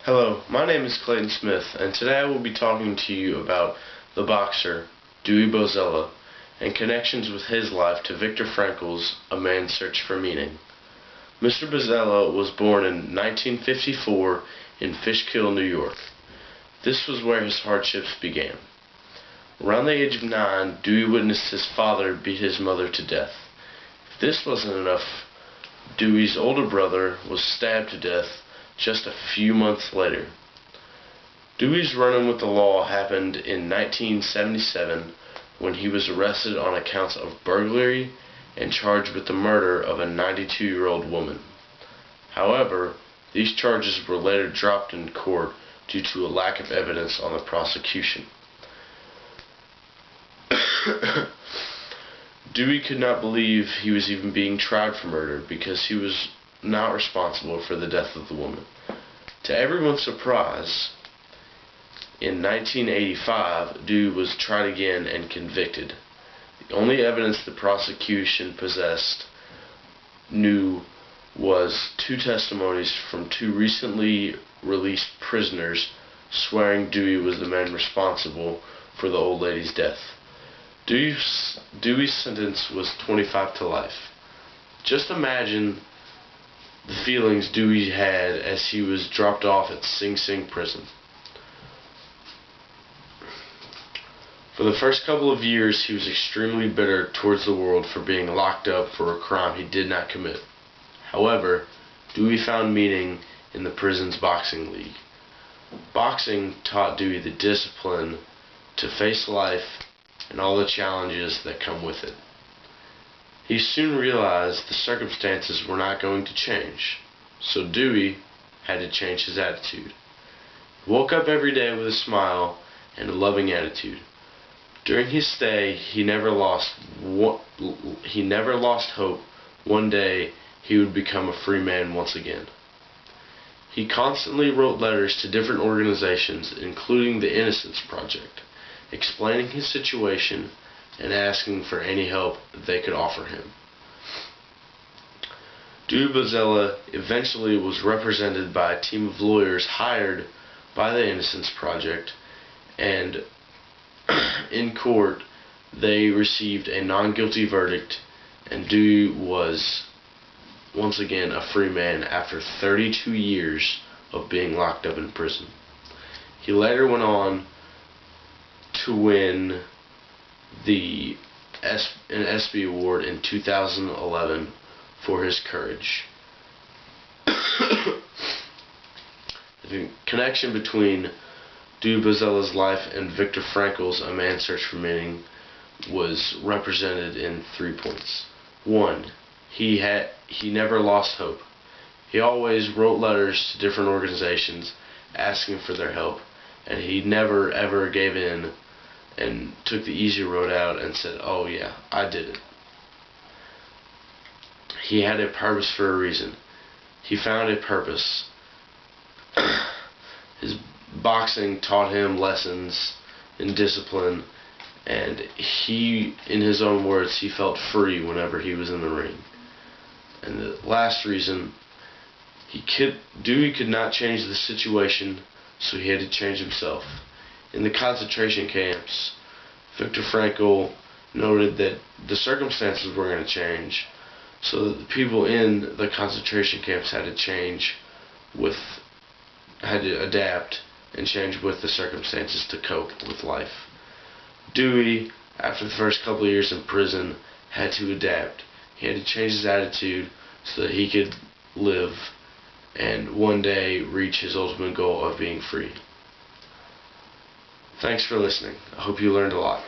Hello, my name is Clayton Smith, and today I will be talking to you about the boxer, Dewey Bozella, and connections with his life to Viktor Frankl's A Man's Search for Meaning. Mr. Bozella was born in 1954 in Fishkill, New York. This was where his hardships began. Around the age of 9, Dewey witnessed his father beat his mother to death. If this wasn't enough, Dewey's older brother was stabbed to death just a few months later. Dewey's run-in with the law happened in 1977 when he was arrested on accounts of burglary and charged with the murder of a 92-year-old woman. However, these charges were later dropped in court due to a lack of evidence on the prosecution. Dewey could not believe he was even being tried for murder because he was not responsible for the death of the woman. To everyone's surprise, in 1985, Dewey was tried again and convicted. The only evidence the prosecution knew was two testimonies from two recently released prisoners swearing Dewey was the man responsible for the old lady's death. Dewey's sentence was 25 to life. Just imagine the feelings Dewey had as he was dropped off at Sing Sing prison. For the first couple of years, he was extremely bitter towards the world for being locked up for a crime he did not commit. However, Dewey found meaning in the prison's boxing league. Boxing taught Dewey the discipline to face life and all the challenges that come with it. He soon realized the circumstances were not going to change, so Dewey had to change his attitude. He woke up every day with a smile and a loving attitude. During his stay, he never lost hope. One day, he would become a free man once again. He constantly wrote letters to different organizations, including the Innocence Project, explaining his situation and asking for any help they could offer him. Dewey Bozella eventually was represented by a team of lawyers hired by the Innocence Project, and in court they received a non-guilty verdict, and Dewey was once again a free man after 32 years of being locked up in prison. He later went on to win an ESPY award in 2011 for his courage. The connection between Dewey Bozella's life and Viktor Frankl's A Man's Search for Meaning was represented in 3 points. 1. He never lost hope. He always wrote letters to different organizations asking for their help, and he never ever gave in and took the easy road out and said, "Oh yeah, I did it." He had a purpose for a reason. He found a purpose. His boxing taught him lessons in discipline, and he, in his own words, he felt free whenever he was in the ring. And the last reason, Dewey could not change the situation, so he had to change himself. In the concentration camps, Viktor Frankl noted that the circumstances were going to change, so that the people in the concentration camps had to adapt and change with the circumstances to cope with life. Dewey, after the first couple of years in prison, had to adapt. He had to change his attitude so that he could live and one day reach his ultimate goal of being free. Thanks for listening. I hope you learned a lot.